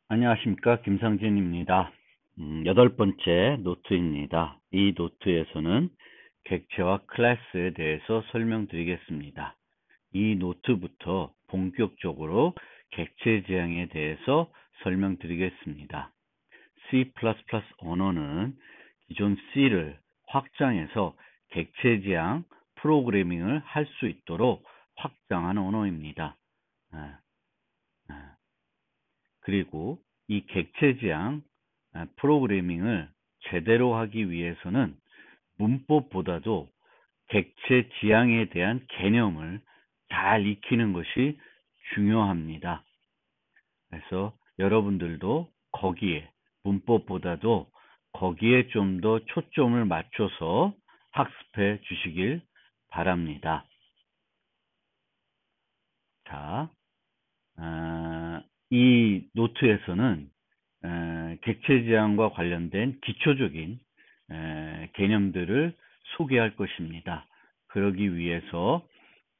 안녕하십니까. 김상진입니다. 8번째 노트입니다. 이 노트에서는 객체와 클래스에 대해서 설명드리겠습니다. 이 노트부터 본격적으로 객체 지향에 대해서 설명드리겠습니다. C++ 언어는 기존 C를 확장해서 객체 지향 프로그래밍을 할 수 있도록 확장한 언어입니다. 그리고 이 객체 지향 프로그래밍을 제대로 하기 위해서는 문법보다도 객체 지향에 대한 개념을 잘 익히는 것이 중요합니다. 그래서 여러분들도 거기에 문법보다도 거기에 좀 더 초점을 맞춰서 학습해 주시길 바랍니다. 자, 이 노트에서는 객체 지향과 관련된 기초적인 개념들을 소개할 것입니다. 그러기 위해서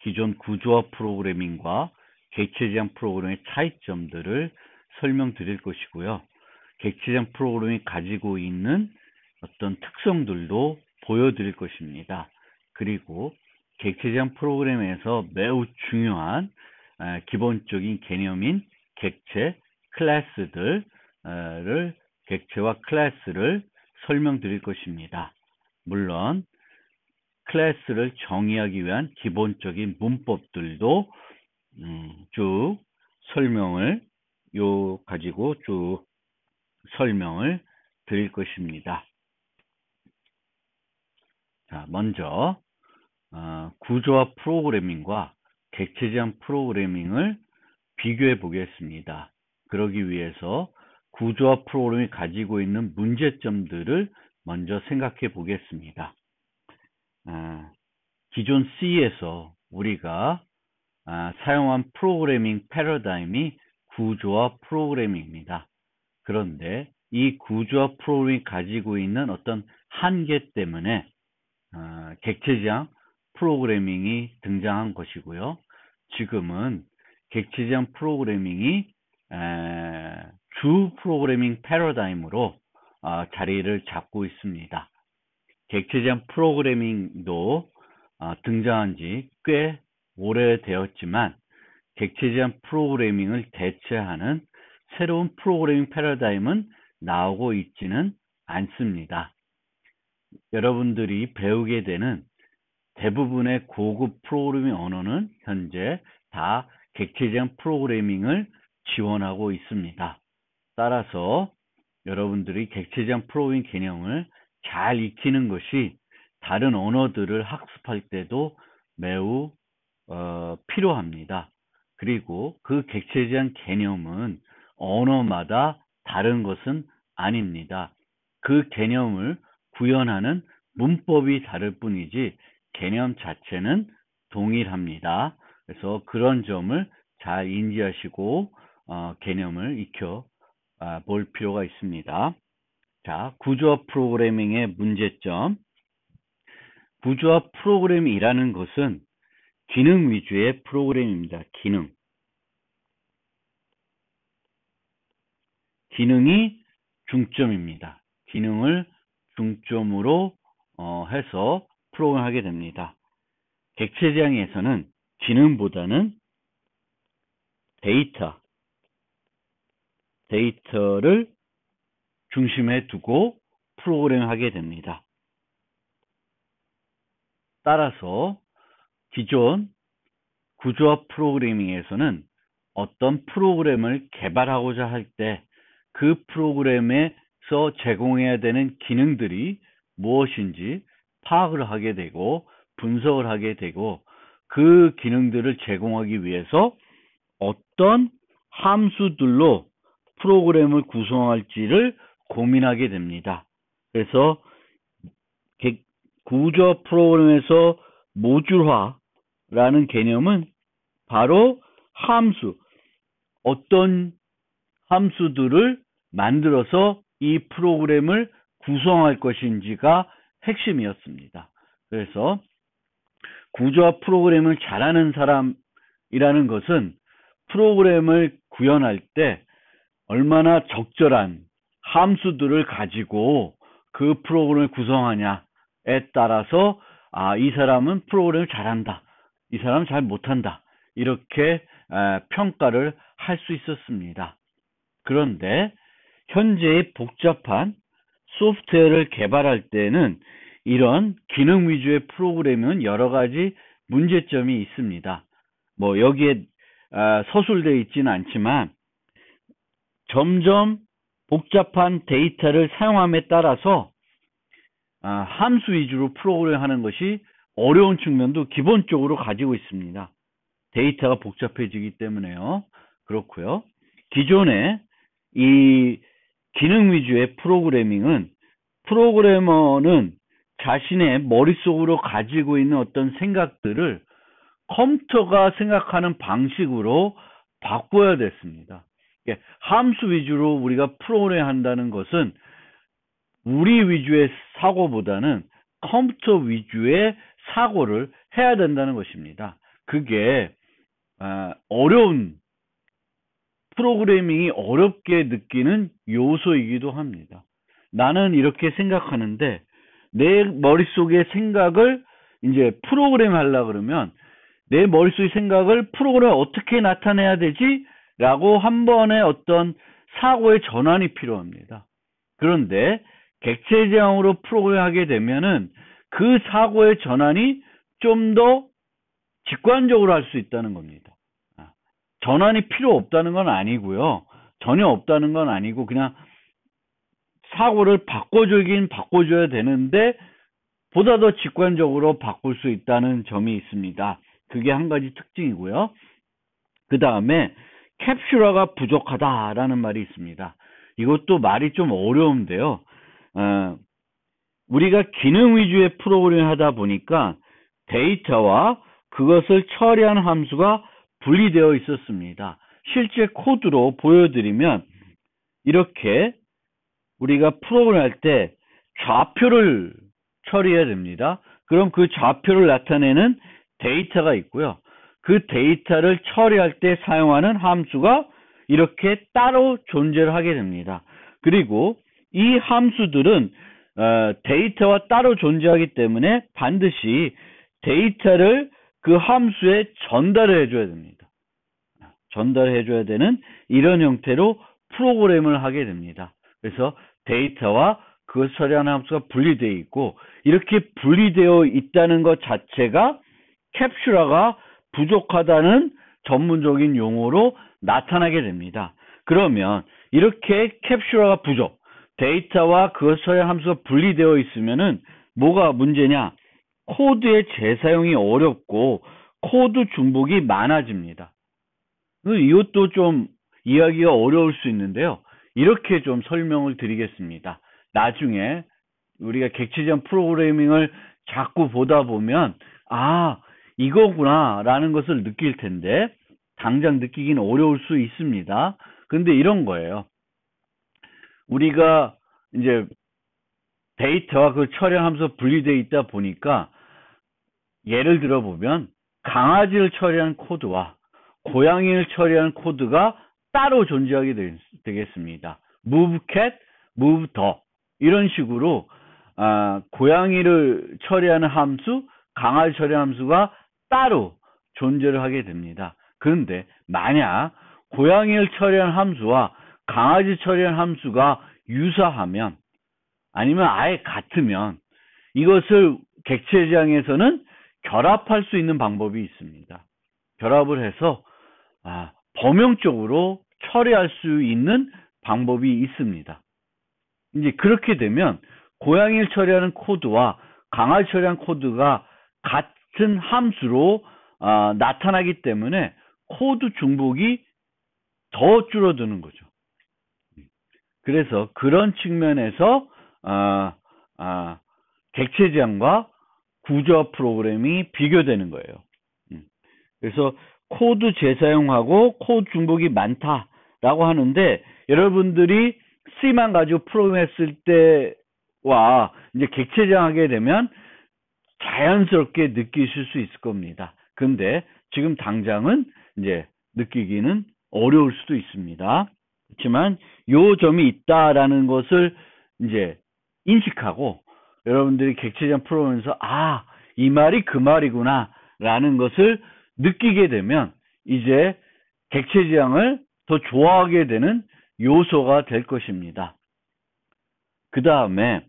기존 구조화 프로그래밍과 객체 지향 프로그래밍의 차이점들을 설명드릴 것이고요. 객체 지향 프로그래밍이 가지고 있는 어떤 특성들도 보여드릴 것입니다. 그리고 객체 지향 프로그램에서 매우 중요한 기본적인 개념인 객체, 클래스들을 객체와 클래스를 설명드릴 것입니다. 물론 클래스를 정의하기 위한 기본적인 문법들도 쭉 설명을 가지고 쭉 설명을 드릴 것입니다. 자, 먼저 구조화 프로그래밍과 객체 지향 프로그래밍을 비교해 보겠습니다. 그러기 위해서 구조화 프로그램이 가지고 있는 문제점들을 먼저 생각해 보겠습니다. 기존 C에서 우리가 사용한 프로그래밍 패러다임이 구조화 프로그래밍입니다. 그런데 이 구조화 프로그램이 가지고 있는 어떤 한계 때문에 객체 지향 프로그래밍이 등장한 것이고요. 지금은 객체 지향 프로그래밍이 주 프로그래밍 패러다임으로 자리를 잡고 있습니다. 객체 지향 프로그래밍도 등장한 지 꽤 오래되었지만 객체 지향 프로그래밍을 대체하는 새로운 프로그래밍 패러다임은 나오고 있지는 않습니다. 여러분들이 배우게 되는 대부분의 고급 프로그래밍 언어는 현재 다 객체 지향 프로그래밍을 지원하고 있습니다. 따라서 여러분들이 객체 지향 프로그래밍 개념을 잘 익히는 것이 다른 언어들을 학습할 때도 매우 필요합니다. 그리고 그 객체 지향 개념은 언어마다 다른 것은 아닙니다. 그 개념을 구현하는 문법이 다를 뿐이지 개념 자체는 동일합니다. 그래서 그런 점을 잘 인지하시고 개념을 익혀 볼 필요가 있습니다. 자, 구조화 프로그래밍의 문제점. 구조화 프로그램이라는 것은 기능 위주의 프로그램입니다. 기능이 중점입니다. 기능을 중점으로 해서 프로그램을 하게 됩니다. 객체 지향에서는 기능보다는 데이터를 중심에 두고 프로그램을 하게 됩니다. 따라서 기존 구조화 프로그래밍에서는 어떤 프로그램을 개발하고자 할 때 그 프로그램에서 제공해야 되는 기능들이 무엇인지 파악을 하게 되고 분석을 하게 되고 그 기능들을 제공하기 위해서 어떤 함수들로 프로그램을 구성할지를 고민하게 됩니다. 그래서 구조화 프로그램에서 모듈화라는 개념은 바로 어떤 함수들을 만들어서 이 프로그램을 구성할 것인지가 핵심이었습니다. 그래서 구조화 프로그램을 잘하는 사람이라는 것은 프로그램을 구현할 때 얼마나 적절한 함수들을 가지고 그 프로그램을 구성하냐에 따라서 이 사람은 프로그램을 잘한다. 이 사람은 잘 못한다. 이렇게 평가를 할 수 있었습니다. 그런데 현재의 복잡한 소프트웨어를 개발할 때는 이런 기능 위주의 프로그램은 여러 가지 문제점이 있습니다. 뭐 여기에 서술되어 있지는 않지만 점점 복잡한 데이터를 사용함에 따라서 함수 위주로 프로그램 하는 것이 어려운 측면도 기본적으로 가지고 있습니다. 데이터가 복잡해지기 때문에요. 그렇고요. 기존에 이 기능 위주의 프로그래밍은 프로그래머는 자신의 머릿속으로 가지고 있는 어떤 생각들을 컴퓨터가 생각하는 방식으로 바꿔야 됐습니다. 함수 위주로 우리가 프로그램 한다는 것은 우리 위주의 사고보다는 컴퓨터 위주의 사고를 해야 된다는 것입니다. 그게 어려운 프로그래밍이 어렵게 느끼는 요소이기도 합니다. 나는 이렇게 생각하는데 내 머릿속의 생각을 이제 프로그램 하려고 그러면 내 머릿속의 생각을 프로그램에 어떻게 나타내야 되지? 라고 한 번의 어떤 사고의 전환이 필요합니다. 그런데 객체지향으로 프로그램 하게 되면은 그 사고의 전환이 좀 더 직관적으로 할 수 있다는 겁니다. 전환이 필요 없다는 건 아니고요. 전혀 없다는 건 아니고 그냥 사고를 바꿔주긴 바꿔줘야 되는데 보다 더 직관적으로 바꿀 수 있다는 점이 있습니다. 그게 한 가지 특징이고요. 그 다음에 캡슐화가 부족하다라는 말이 있습니다. 이것도 말이 좀 어려운데요. 우리가 기능 위주의 프로그램을 하다 보니까 데이터와 그것을 처리하는 함수가 분리되어 있었습니다. 실제 코드로 보여드리면 이렇게 우리가 프로그램 할 때 좌표를 처리해야 됩니다. 그럼 그 좌표를 나타내는 데이터가 있고요. 그 데이터를 처리할 때 사용하는 함수가 이렇게 따로 존재를 하게 됩니다. 그리고 이 함수들은 데이터와 따로 존재하기 때문에 반드시 데이터를 그 함수에 전달을 해줘야 됩니다. 전달을 해줘야 되는 이런 형태로 프로그램을 하게 됩니다. 그래서 데이터와 그것 처리하는 함수가 분리되어 있고 이렇게 분리되어 있다는 것 자체가 캡슐화가 부족하다는 전문적인 용어로 나타나게 됩니다. 그러면 이렇게 캡슐화가 부족, 데이터와 그것 처리하는 함수가 분리되어 있으면은 뭐가 문제냐? 코드의 재사용이 어렵고 코드 중복이 많아집니다. 이것도 좀 이해하기가 어려울 수 있는데요. 이렇게 좀 설명을 드리겠습니다. 나중에 우리가 객체지향 프로그래밍을 자꾸 보다 보면 이거구나 라는 것을 느낄 텐데 당장 느끼기는 어려울 수 있습니다. 근데 이런 거예요. 우리가 이제 데이터와 그 처리하는 함수가 분리되어 있다 보니까 예를 들어 보면 강아지를 처리하는 코드와 고양이를 처리하는 코드가 따로 존재하게 되겠습니다. move cat, move dog 이런 식으로 고양이를 처리하는 함수, 강아지 처리하는 함수가 따로 존재를 하게 됩니다. 그런데 만약 고양이를 처리하는 함수와 강아지 처리하는 함수가 유사하면 아니면 아예 같으면 이것을 객체지향에서는 결합할 수 있는 방법이 있습니다. 결합을 해서 범용적으로 처리할 수 있는 방법이 있습니다. 이제 그렇게 되면 고양이를 처리하는 코드와 강아지 처리하는 코드가 같은 함수로 나타나기 때문에 코드 중복이 더 줄어드는 거죠. 그래서 그런 측면에서 객체지향과 구조화 프로그래밍이 비교되는 거예요. 그래서 코드 재사용하고 코드 중복이 많다라고 하는데 여러분들이 C만 가지고 프로그램 했을 때와 이제 객체지향하게 되면 자연스럽게 느끼실 수 있을 겁니다. 근데 지금 당장은 이제 느끼기는 어려울 수도 있습니다. 그렇지만 요 점이 있다라는 것을 이제 인식하고 여러분들이 객체지향 풀어보면서 이 말이 그 말이구나 라는 것을 느끼게 되면 이제 객체지향을 더 좋아하게 되는 요소가 될 것입니다. 그 다음에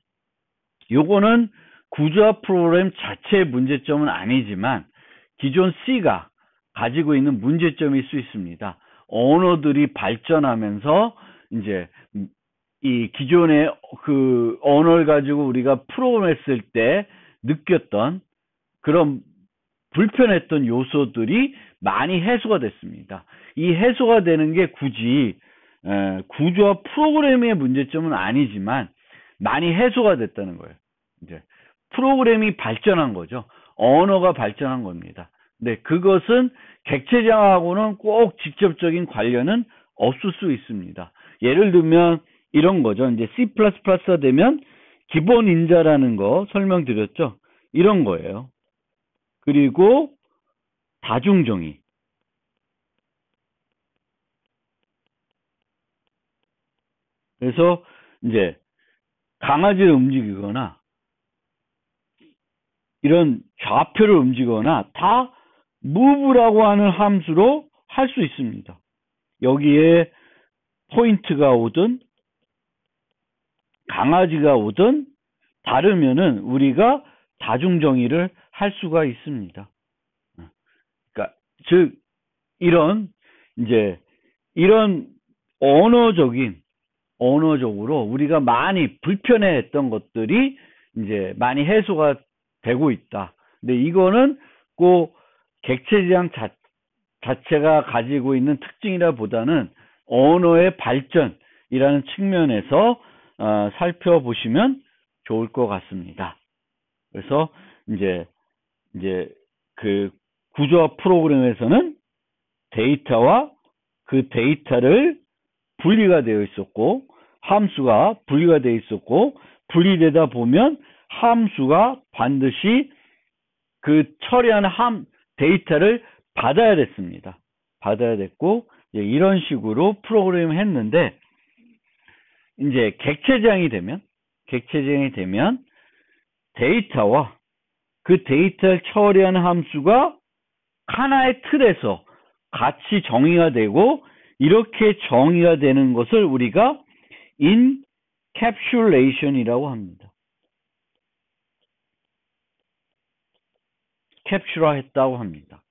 요거는 구조화 프로그램 자체의 문제점은 아니지만 기존 C가 가지고 있는 문제점일 수 있습니다. 언어들이 발전하면서 이제 이 기존의 그 언어를 가지고 우리가 프로그램했을 때 느꼈던 그런 불편했던 요소들이 많이 해소가 됐습니다. 이 해소가 되는 게 굳이 구조화 프로그램의 문제점은 아니지만 많이 해소가 됐다는 거예요. 이제 프로그램이 발전한 거죠. 언어가 발전한 겁니다. 근데 그것은 객체지향하고는 꼭 직접적인 관련은 없을 수 있습니다. 예를 들면 이런 거죠. 이제 C++가 되면 기본 인자라는 거 설명드렸죠. 이런 거예요. 그리고 다중정의. 그래서 이제 강아지를 움직이거나 이런 좌표를 움직이거나 다 move라고 하는 함수로 할 수 있습니다. 여기에 포인트가 오든 강아지가 오든 다르면은 우리가 다중정의를 할 수가 있습니다. 그러니까 즉 이런 언어적으로 우리가 많이 불편해했던 것들이 이제 많이 해소가 되고 있다. 근데 이거는 꼭 객체지향 자체가 가지고 있는 특징이라보다는 언어의 발전이라는 측면에서 살펴보시면 좋을 것 같습니다. 그래서 이제 그 구조화 프로그램에서는 데이터와 그 데이터를 분리가 되어 있었고 함수가 분리가 되어 있었고 분리되다 보면 함수가 반드시 그 처리하는 데이터를 받아야 됐습니다. 받아야 됐고 이런 식으로 프로그램을 했는데 이제 객체지향이 되면 데이터와 그 데이터를 처리하는 함수가 하나의 틀에서 같이 정의가 되고 이렇게 정의가 되는 것을 우리가 encapsulation이라고 합니다. 캡슐화했다고 합니다.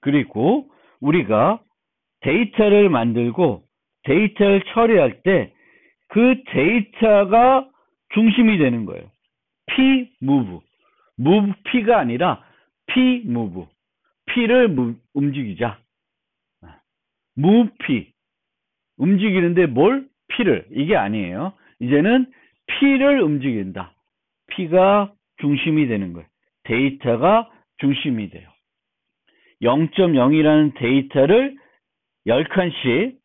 그리고 우리가 데이터를 만들고 데이터를 처리할 때 그 데이터가 중심이 되는 거예요. P move P가 아니라 P move P를 움직이자. move P 움직이는데 뭘? P를. 이게 아니에요. 이제는 P를 움직인다. P가 중심이 되는 거예요. 데이터가 중심이 돼요. 0.0이라는 데이터를 10칸씩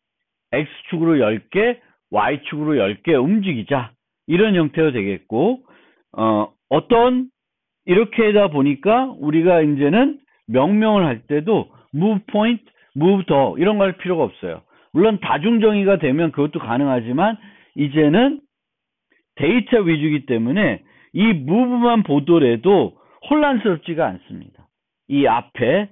X축으로 10개, Y축으로 10개 움직이자. 이런 형태로 되겠고, 이렇게 하다 보니까 우리가 이제는 명명을 할 때도 move point, move 더 이런 거 할 필요가 없어요. 물론 다중정의가 되면 그것도 가능하지만 이제는 데이터 위주이기 때문에 이 move만 보더라도 혼란스럽지가 않습니다. 이 앞에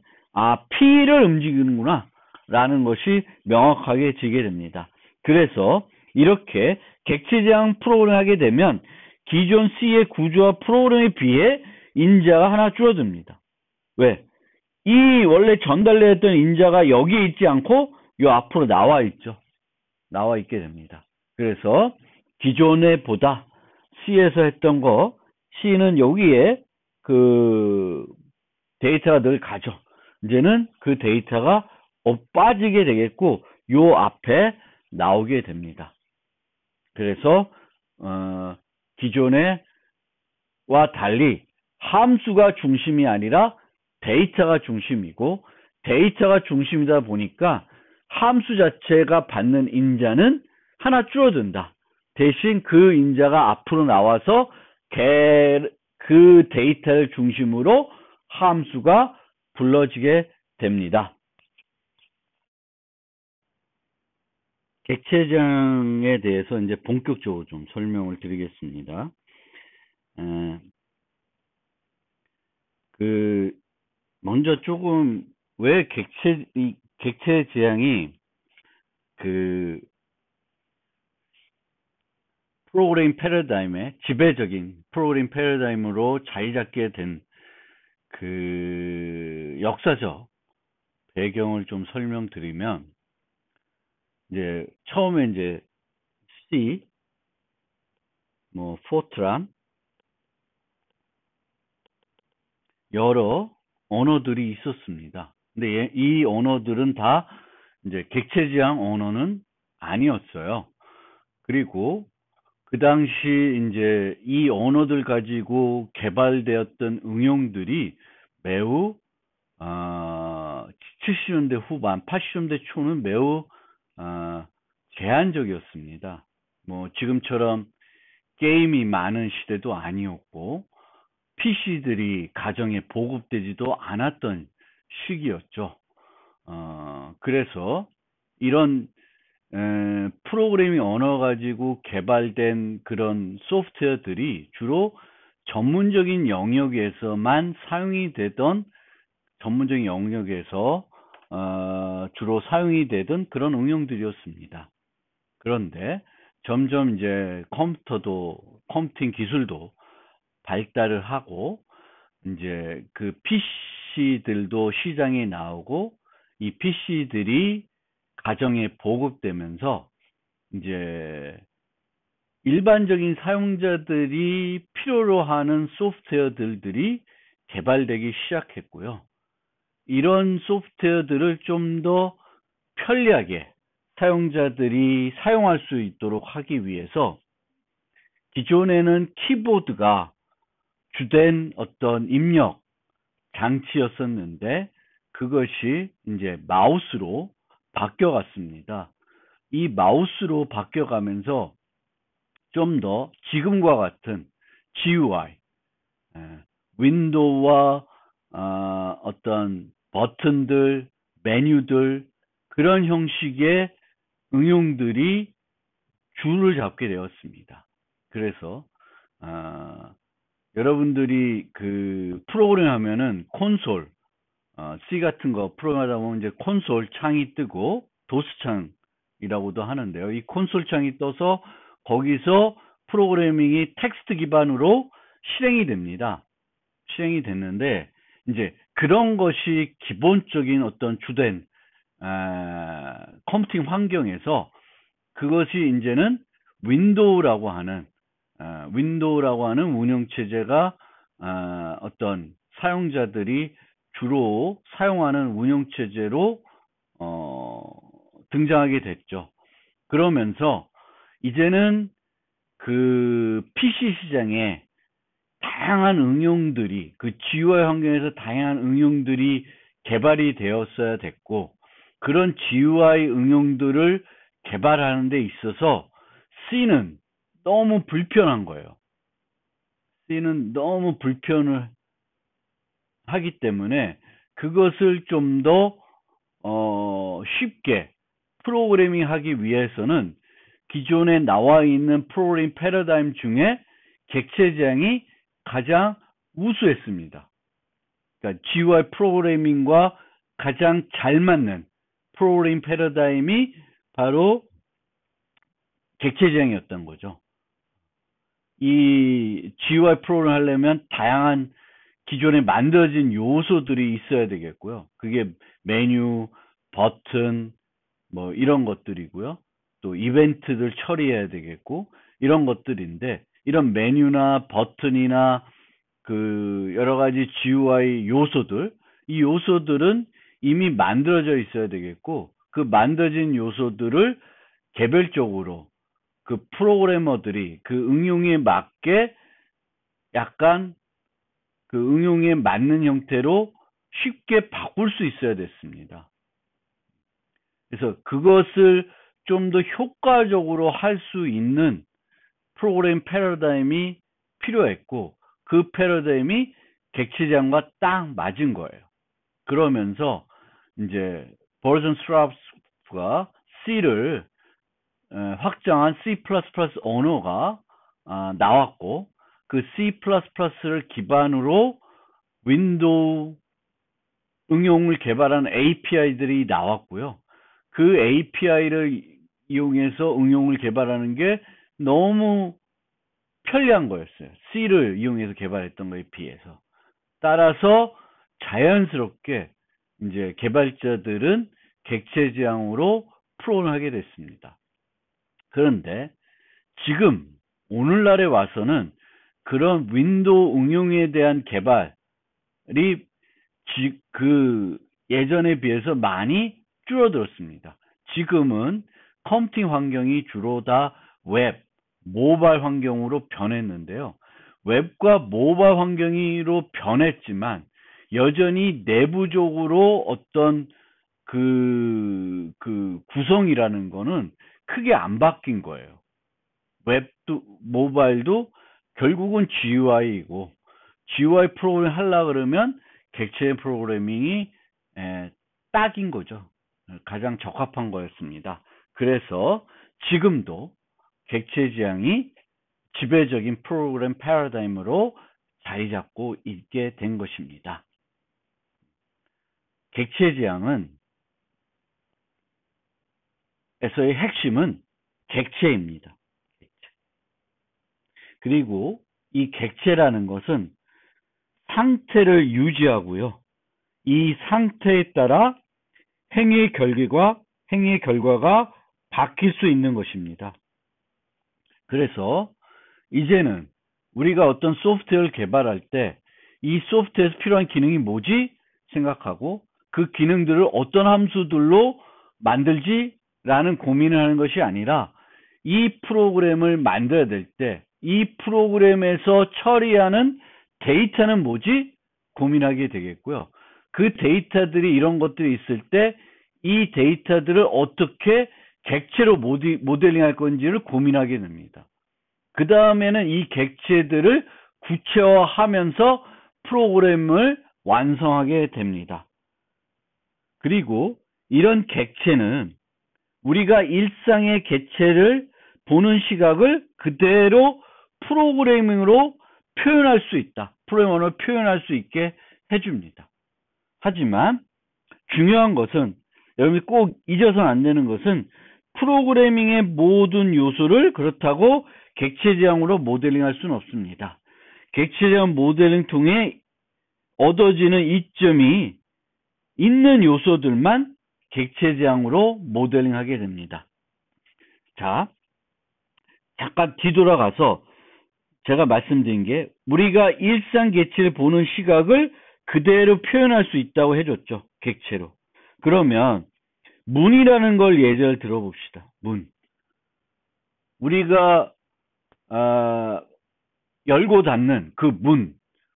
P를 움직이는구나 라는 것이 명확하게 지게 됩니다. 그래서 이렇게 객체지향 프로그램을 하게 되면 기존 C의 구조화 프로그램에 비해 인자가 하나 줄어듭니다. 왜? 이 원래 전달되었던 인자가 여기에 있지 않고 요 앞으로 나와 있죠. 나와 있게 됩니다. 그래서 기존에 보다 C에서 했던 거 C는 여기에 그 데이터가 늘 가죠. 이제는 그 데이터가 빠지게 되겠고 요 앞에 나오게 됩니다. 그래서 기존에와 달리 함수가 중심이 아니라 데이터가 중심이고 데이터가 중심이다 보니까 함수 자체가 받는 인자는 하나 줄어든다. 대신 그 인자가 앞으로 나와서 그 데이터를 중심으로 함수가 불러지게 됩니다. 객체장에 대해서 이제 본격적으로 좀 설명을 드리겠습니다. 에, 그 먼저 조금 왜 객체 지향이 그 프로그램 패러다임의 지배적인 프로그램 패러다임으로 자리 잡게 된 그 역사적 배경을 좀 설명드리면, 이제 처음에 이제 C, 뭐 포트란, 여러 언어들이 있었습니다. 근데 이 언어들은 다 이제 객체지향 언어는 아니었어요. 그리고 그 당시 이제 이 언어들 가지고 개발되었던 응용들이 매우 70년대 후반, 80년대 초는 매우 제한적이었습니다. 뭐 지금처럼 게임이 많은 시대도 아니었고 PC들이 가정에 보급되지도 않았던 시기였죠. 그래서 이런 프로그래밍 언어 가지고 개발된 그런 소프트웨어들이 주로 전문적인 영역에서만 사용이 되던, 전문적인 영역에서 주로 사용이 되던 그런 응용들이었습니다. 그런데 점점 이제 컴퓨팅 기술도 발달을 하고 이제 그 PC들도 시장에 나오고 이 PC들이 가정에 보급되면서 이제 일반적인 사용자들이 필요로 하는 소프트웨어들이 개발되기 시작했고요. 이런 소프트웨어들을 좀 더 편리하게 사용자들이 사용할 수 있도록 하기 위해서 기존에는 키보드가 주된 어떤 입력 장치였었는데 그것이 이제 마우스로 바뀌어갔습니다. 이 마우스로 바뀌어가면서 좀 더 지금과 같은 GUI, 윈도우와 어떤 버튼들, 메뉴들, 그런 형식의 응용들이 줄을 잡게 되었습니다. 그래서 여러분들이 그 프로그램 하면은 콘솔, C 같은 거 프로그램하다 보면 이제 콘솔 창이 뜨고 도스 창이라고도 하는데요. 이 콘솔 창이 떠서 거기서 프로그래밍이 텍스트 기반으로 실행이 됩니다. 실행이 됐는데 이제 그런 것이 기본적인 어떤 주된 컴퓨팅 환경에서 그것이 이제는 윈도우라고 하는 운영체제가 어떤 사용자들이 주로 사용하는 운영체제로 등장하게 됐죠. 그러면서 이제는 그 PC 시장에 다양한 응용들이, 그 GUI 환경에서 다양한 응용들이 개발이 되었어야 됐고, 그런 GUI 응용들을 개발하는 데 있어서 C는 너무 불편한 거예요. C는 너무 불편을 하기 때문에 그것을 좀 더 쉽게 프로그래밍 하기 위해서는 기존에 나와 있는 프로그래밍 패러다임 중에 객체지향이 가장 우수했습니다. 그러니까 GUI 프로그래밍과 가장 잘 맞는 프로그래밍 패러다임이 바로 객체지향이었던 거죠. 이 GUI 프로그램 하려면 다양한 기존에 만들어진 요소들이 있어야 되겠고요. 그게 메뉴, 버튼, 뭐 이런 것들이고요. 또 이벤트들 처리해야 되겠고 이런 것들인데, 이런 메뉴나 버튼이나 그 여러 가지 GUI 요소들, 이 요소들은 이미 만들어져 있어야 되겠고, 그 만들어진 요소들을 개별적으로 그 프로그래머들이 그 응용에 맞게 약간 그 응용에 맞는 형태로 쉽게 바꿀 수 있어야 됐습니다. 그래서 그것을 좀 더 효과적으로 할 수 있는 프로그램 패러다임이 필요했고, 그 패러다임이 객체지향과 딱 맞은 거예요. 그러면서 이제 버전 스트랍스가 C를 확장한 C++ 언어가 나왔고, 그 C++를 기반으로 윈도우 응용을 개발하는 API들이 나왔고요. 그 API를 이용해서 응용을 개발하는 게 너무 편리한 거였어요. C를 이용해서 개발했던 거에 비해서. 따라서 자연스럽게 이제 개발자들은 객체 지향으로 프로그램을 하게 됐습니다. 그런데 지금 오늘날에 와서는 그런 윈도우 응용에 대한 개발이 예전에 비해서 많이 줄어들었습니다. 지금은 컴퓨팅 환경이 주로 다 웹, 모바일 환경으로 변했는데요. 웹과 모바일 환경으로 변했지만 여전히 내부적으로 어떤 구성이라는 거는 크게 안 바뀐 거예요. 웹도 모바일도 결국은 GUI이고, GUI 프로그램 하려고 그러면 객체 프로그래밍이 딱인 거죠. 가장 적합한 거였습니다. 그래서 지금도 객체 지향이 지배적인 프로그램 패러다임으로 자리 잡고 있게 된 것입니다. 객체 지향은 에서의 핵심은 객체입니다. 그리고 이 객체라는 것은 상태를 유지하고요. 이 상태에 따라 행위의 결과가 바뀔 수 있는 것입니다. 그래서 이제는 우리가 어떤 소프트웨어를 개발할 때 이 소프트웨어에서 필요한 기능이 뭐지? 생각하고 그 기능들을 어떤 함수들로 만들지라는 고민을 하는 것이 아니라 이 프로그램을 만들어야 될 때 이 프로그램에서 처리하는 데이터는 뭐지? 고민하게 되겠고요. 그 데이터들이 이런 것들이 있을 때 이 데이터들을 어떻게 객체로 모델링할 건지를 고민하게 됩니다. 그 다음에는 이 객체들을 구체화하면서 프로그램을 완성하게 됩니다. 그리고 이런 객체는 우리가 일상의 객체를 보는 시각을 그대로 프로그래밍으로 표현할 수 있다. 프로그래머를 표현할 수 있게 해줍니다. 하지만 중요한 것은, 여러분이 꼭 잊어서는 안 되는 것은 프로그래밍의 모든 요소를 그렇다고 객체 지향으로 모델링할 수는 없습니다. 객체 지향 모델링 통해 얻어지는 이점이 있는 요소들만 객체 지향으로 모델링하게 됩니다. 자, 잠깐 뒤돌아가서 제가 말씀드린 게 우리가 일상 객체를 보는 시각을 그대로 표현할 수 있다고 해줬죠. 객체로. 그러면 문이라는 걸 예를 들어봅시다. 문. 우리가 열고 닫는 그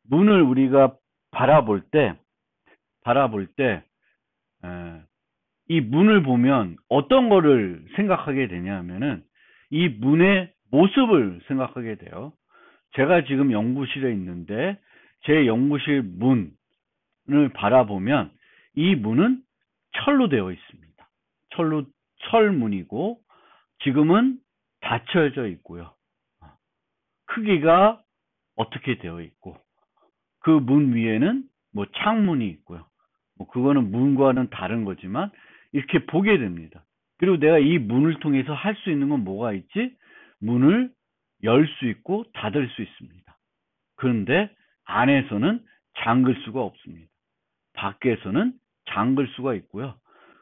문을 우리가 바라볼 때 이 문을 보면 어떤 거를 생각하게 되냐면은 이 문의 모습을 생각하게 돼요. 제가 지금 연구실에 있는데 제 연구실 문을 바라보면 이 문은 철로 되어 있습니다. 철문이고 지금은 닫혀져 있고요. 크기가 어떻게 되어 있고 그 문 위에는 뭐 창문이 있고요. 뭐 그거는 문과는 다른 거지만 이렇게 보게 됩니다. 그리고 내가 이 문을 통해서 할 수 있는 건 뭐가 있지? 문을 열 수 있고 닫을 수 있습니다. 그런데 안에서는 잠글 수가 없습니다. 밖에서는 잠글 수가 있고요.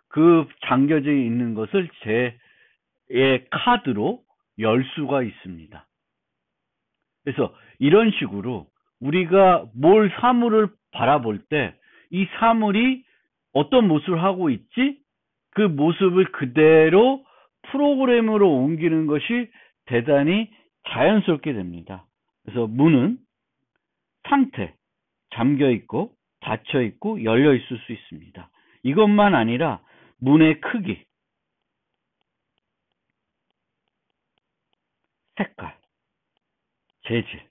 그 잠겨져 있는 것을 제 카드로 열 수가 있습니다. 그래서 이런 식으로 우리가 사물을 바라볼 때 이 사물이 어떤 모습을 하고 있지? 그 모습을 그대로 프로그램으로 옮기는 것이 대단히 자연스럽게 됩니다. 그래서 문은 상태, 잠겨 있고 닫혀 있고 열려 있을 수 있습니다. 이것만 아니라 문의 크기, 색깔, 재질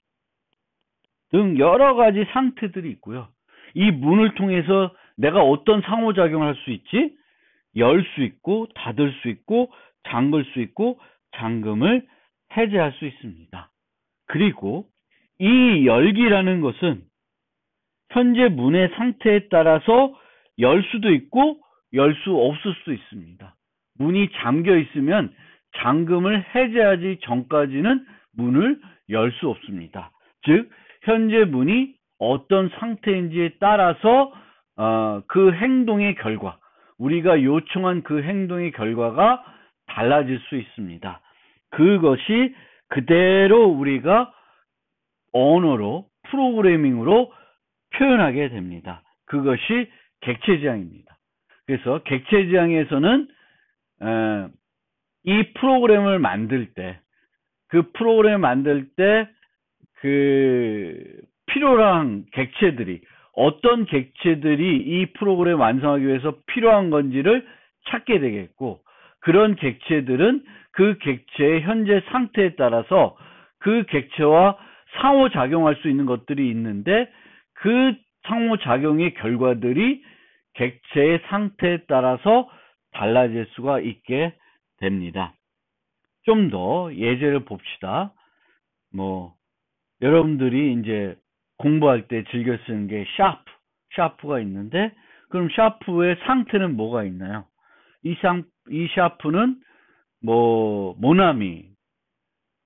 등 여러 가지 상태들이 있고요. 이 문을 통해서 내가 어떤 상호작용을 할 수 있지? 열 수 있고 닫을 수 있고 잠글 수 있고 잠금을 해제할 수 있습니다. 그리고 이 열기라는 것은 현재 문의 상태에 따라서 열 수도 있고 열 수 없을 수도 있습니다. 문이 잠겨 있으면 잠금을 해제하기 전까지는 문을 열 수 없습니다. 즉 현재 문이 어떤 상태인지에 따라서 그 행동의 결과, 우리가 요청한 그 행동의 결과가 달라질 수 있습니다. 그것이 그대로 우리가 언어로, 프로그래밍으로 표현하게 됩니다. 그것이 객체지향입니다. 그래서 객체지향에서는 이 프로그램을 만들 때, 그 프로그램을 만들 때 그 필요한 객체들이, 어떤 객체들이 이 프로그램 완성하기 위해서 필요한 건지를 찾게 되겠고, 그런 객체들은 그 객체의 현재 상태에 따라서 그 객체와 상호작용할 수 있는 것들이 있는데, 그 상호작용의 결과들이 객체의 상태에 따라서 달라질 수가 있게 됩니다. 좀 더 예제를 봅시다. 여러분들이 이제 공부할 때 즐겨 쓰는 게 샤프가 있는데, 그럼 샤프의 상태는 뭐가 있나요? 이 샤프는 모나미,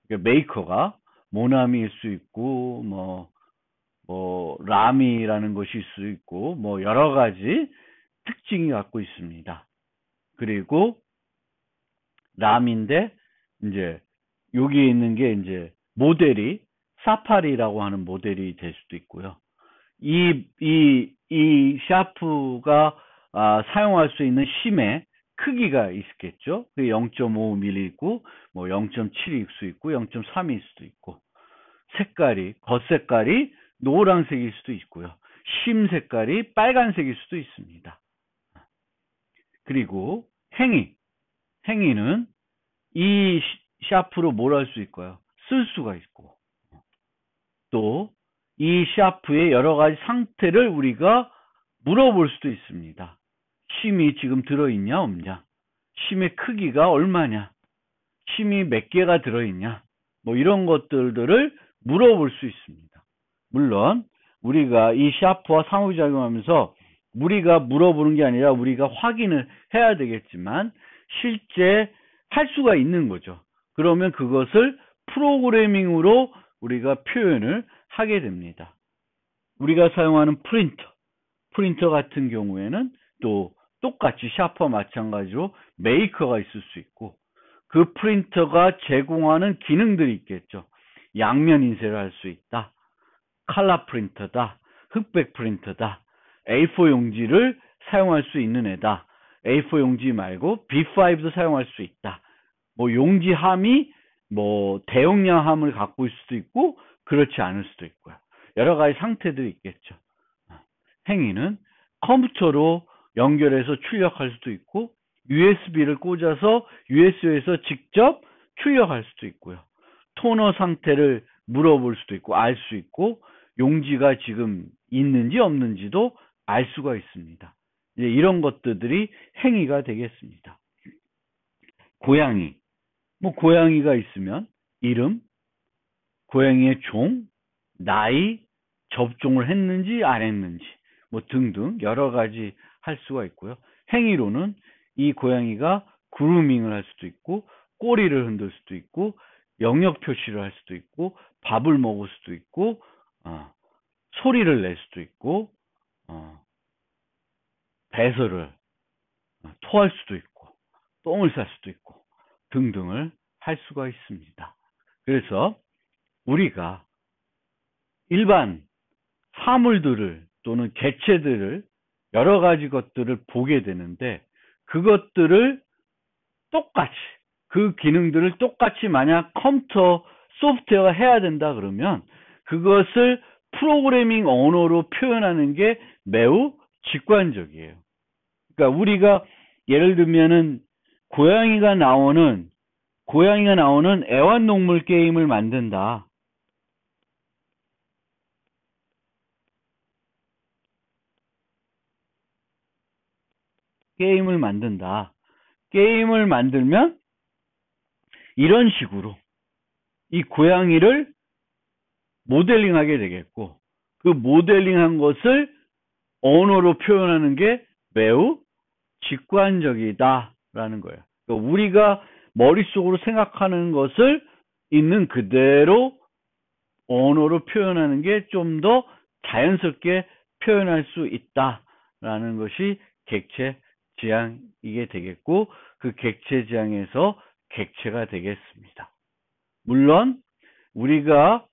메이커가 모나미일 수 있고, 라미라는 것일 수 있고, 여러 가지 특징이 갖고 있습니다. 그리고 람인데, 이제 여기에 있는 게 이제 모델이 사파리라고 하는 모델이 될 수도 있고요. 이 샤프가 사용할 수 있는 심의 크기가 있겠죠. 0.5mm 있고, 0.7일 수 있고, 0.3일 수도 있고, 겉색깔이 노란색일 수도 있고요. 심 색깔이 빨간색일 수도 있습니다. 그리고 행위는 이 샤프로 뭘 할 수 있고요. 쓸 수가 있고, 또 이 샤프의 여러 가지 상태를 우리가 물어볼 수도 있습니다. 심이 지금 들어있냐 없냐, 심의 크기가 얼마냐, 심이 몇 개가 들어있냐, 이런 것들을 물어볼 수 있습니다. 물론 우리가 이 샤프와 상호작용하면서 우리가 물어보는 게 아니라 우리가 확인을 해야 되겠지만 실제 할 수가 있는 거죠. 그러면 그것을 프로그래밍으로 우리가 표현을 하게 됩니다. 우리가 사용하는 프린터 같은 경우에는 또 똑같이 샤프와 마찬가지로 메이커가 있을 수 있고, 그 프린터가 제공하는 기능들이 있겠죠. 양면 인쇄를 할 수 있다, 칼라 프린터다, 흑백 프린터다, A4 용지를 사용할 수 있는 애다, A4 용지 말고 B5도 사용할 수 있다, 용지 함이 대용량 함을 갖고 있을 수도 있고 그렇지 않을 수도 있고요. 여러 가지 상태들이 있겠죠. 행위는 컴퓨터로 연결해서 출력할 수도 있고, USB를 꽂아서 USB에서 직접 출력할 수도 있고요. 토너 상태를 물어볼 수도 있고 알 수 있고, 용지가 지금 있는지 없는지도 알 수가 있습니다. 이제 이런 것들이 행위가 되겠습니다. 고양이가 있으면 이름, 고양이의 종, 나이, 접종을 했는지 안 했는지 등등 여러 가지 할 수가 있고요. 행위로는 이 고양이가 그루밍을 할 수도 있고, 꼬리를 흔들 수도 있고, 영역 표시를 할 수도 있고, 밥을 먹을 수도 있고, 소리를 낼 수도 있고, 배설을 토할 수도 있고, 똥을 쌀 수도 있고 등등을 할 수가 있습니다. 그래서 우리가 일반 사물들을 또는 개체들을 여러 가지 것들을 보게 되는데, 그것들을 똑같이, 그 기능들을 똑같이 만약 컴퓨터 소프트웨어가 해야 된다 그러면 그것을 프로그래밍 언어로 표현하는 게 매우 직관적이에요. 그러니까 우리가 예를 들면은 고양이가 나오는 애완동물 게임을 만든다. 게임을 만들면 이런 식으로 이 고양이를 모델링하게 되겠고, 그 모델링한 것을 언어로 표현하는 게 매우 직관적이다라는 거예요. 그러니까 우리가 머릿속으로 생각하는 것을 있는 그대로 언어로 표현하는 게 좀 더 자연스럽게 표현할 수 있다라는 것이 객체 지향이게 되겠고, 그 객체 지향에서 객체가 되겠습니다. 물론 우리가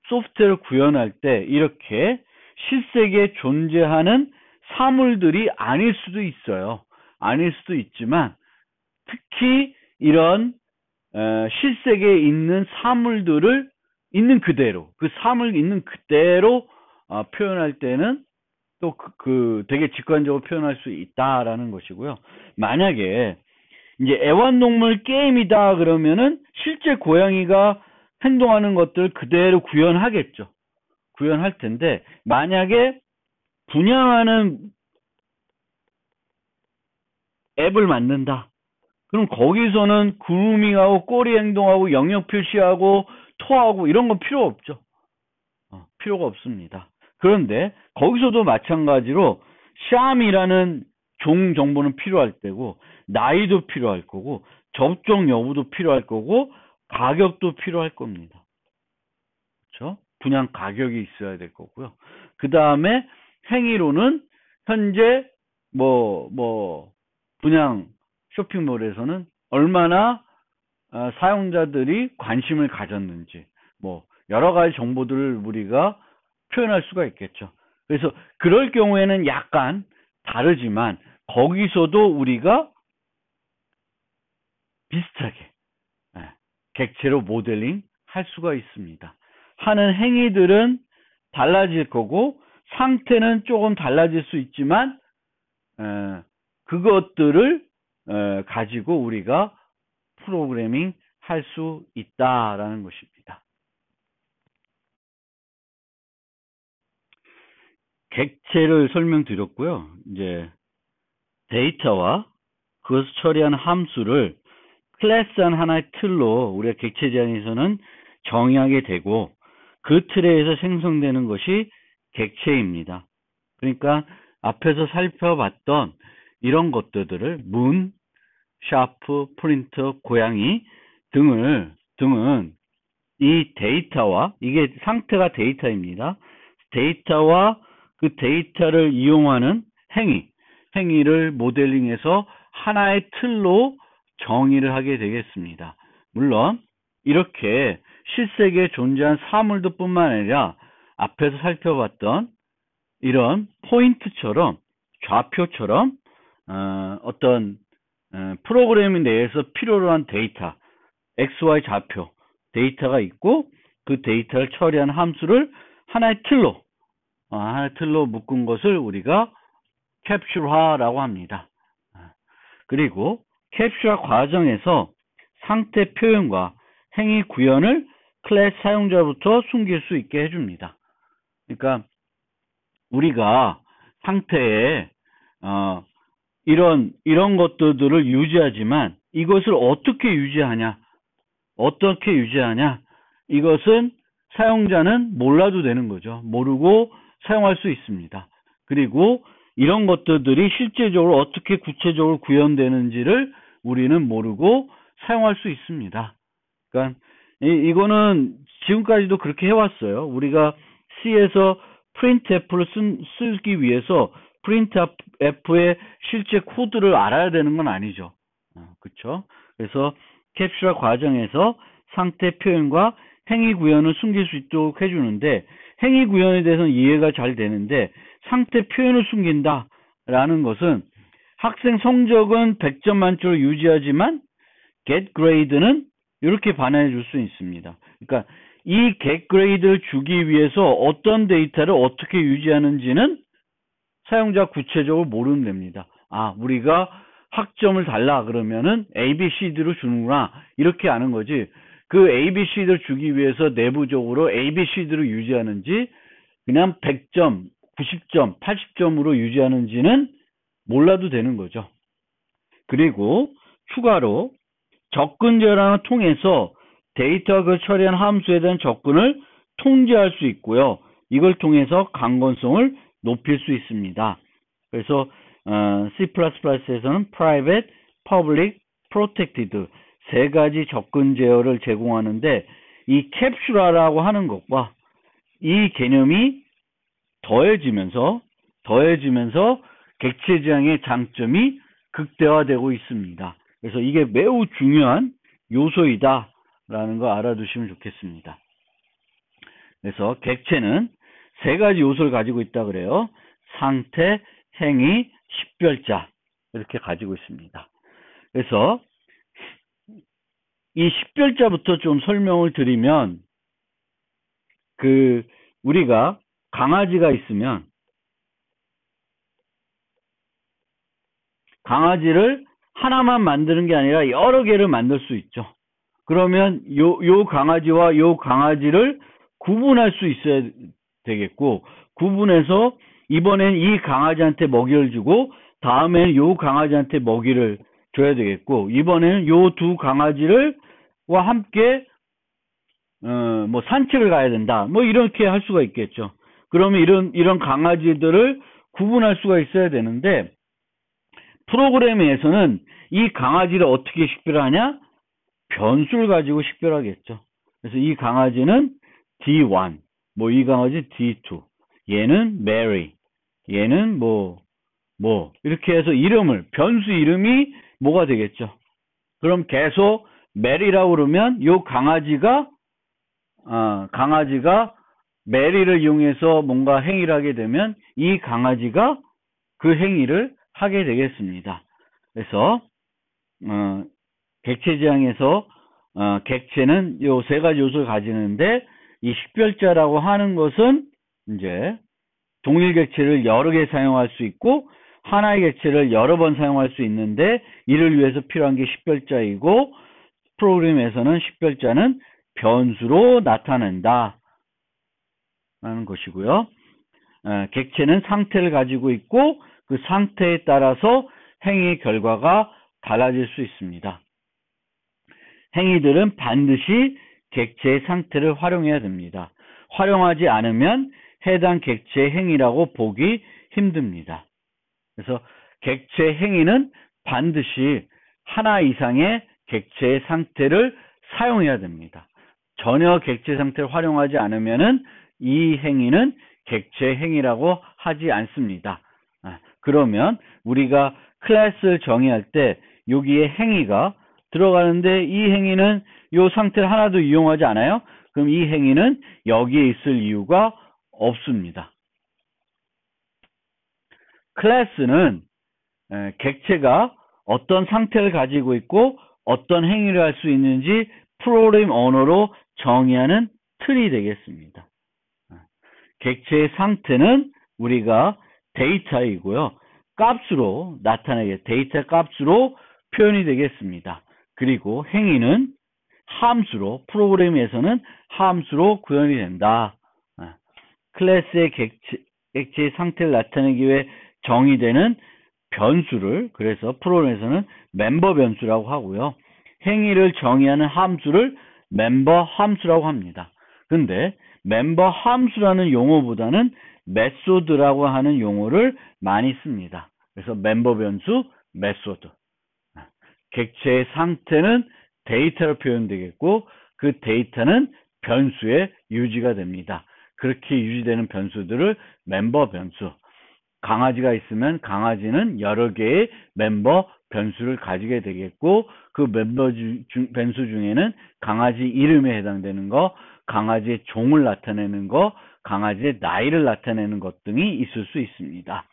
소프트웨어를 구현할 때 이렇게 실세계에 존재하는 사물들이 아닐 수도 있어요. 아닐 수도 있지만 특히 이런 실세계에 있는 사물들을 있는 그대로, 그 사물 있는 그대로 표현할 때는 또 되게 직관적으로 표현할 수 있다라는 것이고요. 만약에 이제 애완동물 게임이다 그러면은 실제 고양이가 행동하는 것들 그대로 구현하겠죠. 구현할 텐데, 만약에 분양하는 앱을 만든다. 그럼 거기서는 그루밍하고 꼬리 행동하고 영역 표시하고 토하고 이런 건 필요 없죠. 필요가 없습니다. 그런데 거기서도 마찬가지로 샴이라는 종 정보는 필요할 때고, 나이도 필요할 거고, 접종 여부도 필요할 거고, 가격도 필요할 겁니다. 그렇죠? 분양 가격이 있어야 될 거고요. 그 다음에 행위로는 현재 분양 쇼핑몰에서는 얼마나 사용자들이 관심을 가졌는지, 여러 가지 정보들을 우리가 표현할 수가 있겠죠. 그래서 그럴 경우에는 약간 다르지만 거기서도 우리가 비슷하게 객체로 모델링 할 수가 있습니다. 하는 행위들은 달라질 거고 상태는 조금 달라질 수 있지만 그것들을 가지고 우리가 프로그래밍 할 수 있다라는 것입니다. 객체를 설명드렸고요. 이제 데이터와 그것을 처리한 함수를 클래스한 하나의 틀로 우리가 객체 지향에서는 정의하게 되고, 그 틀에 의해서 생성되는 것이 객체입니다. 그러니까 앞에서 살펴봤던 이런 것들을 문, 샤프, 프린터, 고양이 등은 이 데이터와, 이게 상태가 데이터입니다. 데이터와 그 데이터를 이용하는 행위를 모델링해서 하나의 틀로 정의를 하게 되겠습니다. 물론 이렇게 실세계에 존재한 사물들 뿐만 아니라 앞에서 살펴봤던 이런 포인트처럼, 좌표처럼 어떤 프로그래밍 내에서 필요로 한 데이터, XY 좌표 데이터가 있고, 그 데이터를 처리한 함수를 하나의 틀로 묶은 것을 우리가 캡슐화라고 합니다. 그리고 캡슐화 과정에서 상태 표현과 행위 구현을 클래스 사용자부터 숨길 수 있게 해줍니다. 그러니까 우리가 상태에 이런 것들을 유지하지만 이것을 어떻게 유지하냐, 이것은 사용자는 몰라도 되는 거죠. 모르고 사용할 수 있습니다. 그리고 이런 것들이 실제적으로 어떻게 구체적으로 구현되는지를 우리는 모르고 사용할 수 있습니다. 그러니까 이거는 지금까지도 그렇게 해왔어요. 우리가 C에서 printf를 쓰기 위해서 printf의 실제 코드를 알아야 되는 건 아니죠. 그렇죠? 그래서 캡슐화 과정에서 상태 표현과 행위 구현을 숨길 수 있도록 해주는데, 행위 구현에 대해서는 이해가 잘 되는데 상태 표현을 숨긴다라는 것은 학생 성적은 100점 만점으로 유지하지만 get grade는 이렇게 반환해 줄 수 있습니다. 그러니까 이 get grade를 주기 위해서 어떤 데이터를 어떻게 유지하는지는 사용자 구체적으로 모르면 됩니다. 우리가 학점을 달라 그러면은 ABCD로 주는구나, 이렇게 아는 거지. 그 ABCD를 주기 위해서 내부적으로 ABCD로 유지하는지 그냥 100점, 90점, 80점으로 유지하는지는 몰라도 되는 거죠. 그리고 추가로 접근 제어란을 통해서 데이터가 그 처리한 함수에 대한 접근을 통제할 수 있고요. 이걸 통해서 강건성을 높일 수 있습니다. 그래서 C++에서는 private, public, protected 세 가지 접근 제어를 제공하는데 이 캡슐화라고 하는 것과 이 개념이 더해지면서 객체 지향의 장점이 극대화되고 있습니다. 그래서 이게 매우 중요한 요소이다라는 거 알아두시면 좋겠습니다. 그래서 객체는 세 가지 요소를 가지고 있다 그래요. 상태, 행위, 식별자 이렇게 가지고 있습니다. 그래서 이 식별자부터 좀 설명을 드리면 우리가 강아지가 있으면 강아지를 하나만 만드는 게 아니라 여러 개를 만들 수 있죠. 그러면 요 강아지와 요 강아지를 구분할 수 있어야 되겠고, 구분해서 이번엔 이 강아지한테 먹이를 주고 다음에는 요 강아지한테 먹이를 줘야 되겠고, 이번에는 요 두 강아지와 함께 뭐 산책을 가야 된다. 뭐 이렇게 할 수가 있겠죠. 그러면 이런 강아지들을 구분할 수가 있어야 되는데, 프로그램에서는 이 강아지를 어떻게 식별하냐? 변수를 가지고 식별하겠죠. 그래서 이 강아지는 D1, 뭐 이 강아지 D2, 얘는 Mary, 얘는 이렇게 해서 변수 이름이 뭐가 되겠죠. 그럼 계속 Mary라고 그러면 요 강아지가 메리를 이용해서 뭔가 행위를 하게 되면 이 강아지가 그 행위를 하게 되겠습니다. 그래서 객체 지향에서 객체는 요 세 가지 요소를 가지는데, 이 식별자라고 하는 것은 이제 동일 객체를 여러 개 사용할 수 있고 하나의 객체를 여러 번 사용할 수 있는데, 이를 위해서 필요한 게 식별자이고, 프로그램에서는 식별자는 변수로 나타낸다 라는 것이고요. 객체는 상태를 가지고 있고 그 상태에 따라서 행위의 결과가 달라질 수 있습니다. 행위들은 반드시 객체의 상태를 활용해야 됩니다. 활용하지 않으면 해당 객체의 행위라고 보기 힘듭니다. 그래서 객체 행위는 반드시 하나 이상의 객체의 상태를 사용해야 됩니다. 전혀 객체 상태를 활용하지 않으면은 이 행위는 객체 행위라고 하지 않습니다. 그러면 우리가 클래스를 정의할 때 여기에 행위가 들어가는데 이 행위는 이 상태를 하나도 이용하지 않아요? 그럼 이 행위는 여기에 있을 이유가 없습니다. 클래스는 객체가 어떤 상태를 가지고 있고 어떤 행위를 할 수 있는지 프로그램 언어로 정의하는 틀이 되겠습니다. 객체의 상태는 우리가 데이터이고요. 값으로 나타내게 데이터 값으로 표현이 되겠습니다. 그리고 행위는 함수로, 프로그램에서는 함수로 구현이 된다. 클래스의 객체의 상태를 나타내기 위해 정의되는 변수를, 그래서 프로그램에서는 멤버 변수라고 하고요. 행위를 정의하는 함수를 멤버 함수라고 합니다. 근데 멤버 함수라는 용어보다는 메소드라고 하는 용어를 많이 씁니다. 그래서 멤버 변수, 메소드. 객체의 상태는 데이터로 표현되겠고 그 데이터는 변수에 유지가 됩니다. 그렇게 유지되는 변수들을 멤버 변수. 강아지가 있으면 강아지는 여러 개의 멤버 변수를 가지게 되겠고, 그 멤버 변수 중에는 강아지 이름에 해당되는 거, 강아지의 종을 나타내는 거, 강아지의 나이를 나타내는 것 등이 있을 수 있습니다.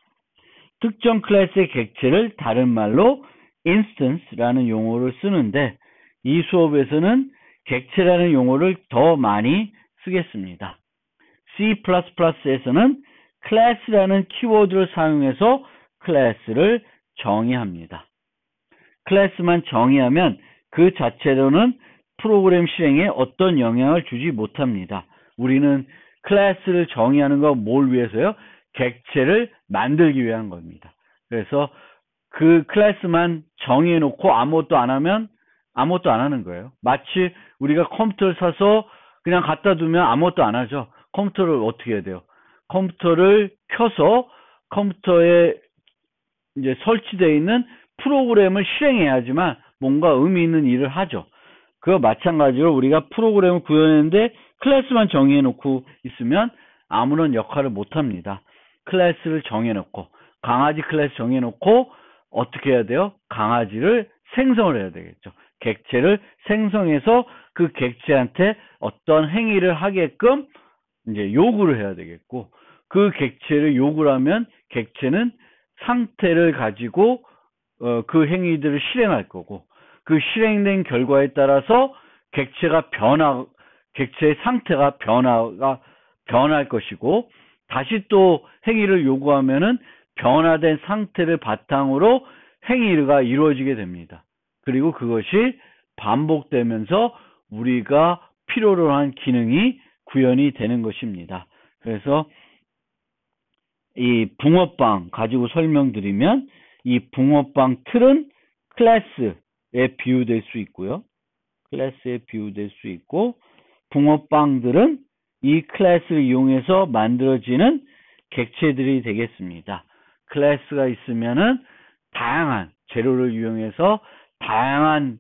특정 클래스의 객체를 다른 말로 instance라는 용어를 쓰는데, 이 수업에서는 객체라는 용어를 더 많이 쓰겠습니다. C++에서는 class라는 키워드를 사용해서 클래스를 정의합니다. 클래스만 정의하면 그 자체로는 프로그램 실행에 어떤 영향을 주지 못합니다. 우리는 클래스를 정의하는 거 뭘 위해서요? 객체를 만들기 위한 겁니다. 그래서 그 클래스만 정의해 놓고 아무것도 안 하면 아무것도 안 하는 거예요. 마치 우리가 컴퓨터를 사서 그냥 갖다 두면 아무것도 안 하죠. 컴퓨터를 어떻게 해야 돼요? 컴퓨터를 켜서 컴퓨터에 이제 설치되어 있는 프로그램을 실행해야지만 뭔가 의미 있는 일을 하죠. 그와 마찬가지로 우리가 프로그램을 구현했는데 클래스만 정해놓고 있으면 아무런 역할을 못합니다. 클래스를 정해놓고 강아지 클래스 정해놓고 어떻게 해야 돼요? 강아지를 생성을 해야 되겠죠. 객체를 생성해서 그 객체한테 어떤 행위를 하게끔 이제 요구를 해야 되겠고, 그 객체를 요구를 하면 객체는 상태를 가지고 그 행위들을 실행할 거고, 그 실행된 결과에 따라서 객체의 상태가 변할 것이고, 다시 또 행위를 요구하면은 변화된 상태를 바탕으로 행위가 이루어지게 됩니다. 그리고 그것이 반복되면서 우리가 필요로 한 기능이 구현이 되는 것입니다. 그래서 이 붕어빵 가지고 설명드리면, 이 붕어빵 틀은 클래스에 비유될 수 있고요. 클래스에 비유될 수 있고, 붕어빵들은 이 클래스를 이용해서 만들어지는 객체들이 되겠습니다. 클래스가 있으면은 다양한 재료를 이용해서 다양한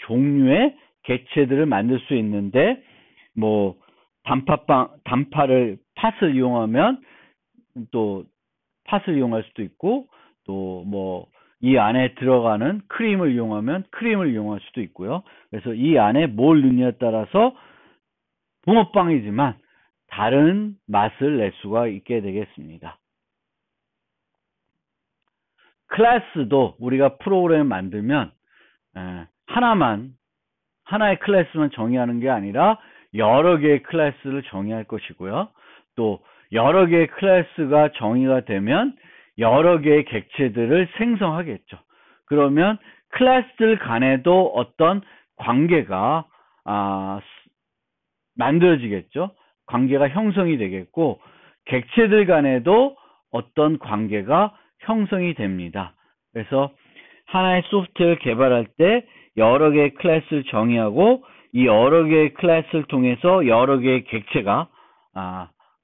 종류의 객체들을 만들 수 있는데, 뭐 팥을 이용하면 또 팥을 이용할 수도 있고, 또 뭐 이 안에 들어가는 크림을 이용하면 크림을 이용할 수도 있고요. 그래서 이 안에 뭘 넣느냐에 따라서 붕어빵이지만 다른 맛을 낼 수가 있게 되겠습니다. 클래스도 우리가 프로그램을 만들면 하나의 클래스만 정의하는 게 아니라 여러 개의 클래스를 정의할 것이고요. 또 여러 개의 클래스가 정의가 되면 여러 개의 객체들을 생성하겠죠. 그러면 클래스들 간에도 어떤 관계가 만들어지겠죠. 관계가 형성이 되겠고, 객체들 간에도 어떤 관계가 형성이 됩니다. 그래서 하나의 소프트웨어를 개발할 때 여러 개의 클래스를 정의하고, 이 여러 개의 클래스를 통해서 여러 개의 객체가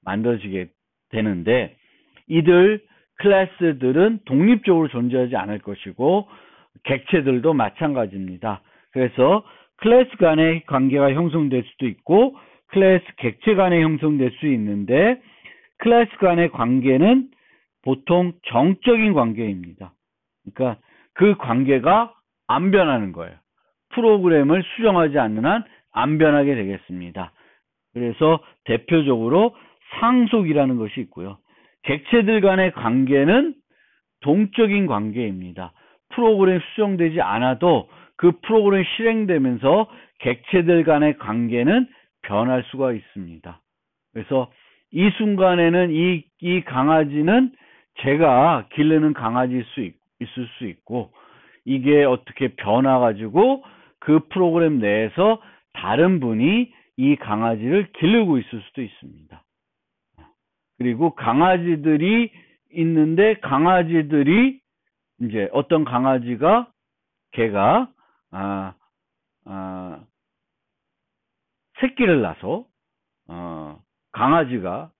만들어지게 되는데, 이들 클래스들은 독립적으로 존재하지 않을 것이고 객체들도 마찬가지입니다. 그래서 클래스 간의 관계가 형성될 수도 있고 클래스 객체 간에 형성될 수 있는데, 클래스 간의 관계는 보통 정적인 관계입니다. 그러니까 그 관계가 안 변하는 거예요. 프로그램을 수정하지 않는 한 안 변하게 되겠습니다. 그래서 대표적으로 상속이라는 것이 있고요. 객체들 간의 관계는 동적인 관계입니다. 프로그램이 수정되지 않아도 그 프로그램이 실행되면서 객체들 간의 관계는 변할 수가 있습니다. 그래서 이 순간에는 이 강아지는 제가 기르는 강아지일 수 있을 수 있고, 이게 어떻게 변화가지고 그 프로그램 내에서 다른 분이 이 강아지를 기르고 있을 수도 있습니다. 그리고 강아지들이 있는데, 강아지들이 이제 어떤 강아지가 걔가 새끼를 낳아서 강아지가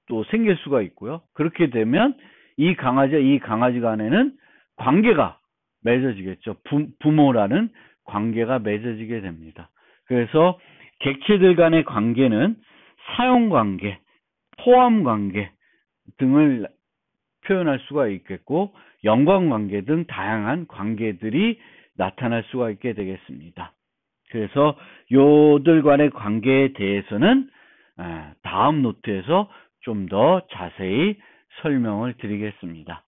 또 생길 수가 있고요. 그렇게 되면 이 강아지 간에는 관계가 맺어지겠죠. 부모라는 관계가 맺어지게 됩니다. 그래서 객체들 간의 관계는 사용관계, 포함관계 등을 표현할 수가 있겠고, 연관관계 등 다양한 관계들이 나타날 수가 있게 되겠습니다. 그래서 요들 간의 관계에 대해서는 다음 노트에서 좀 더 자세히 설명을 드리겠습니다.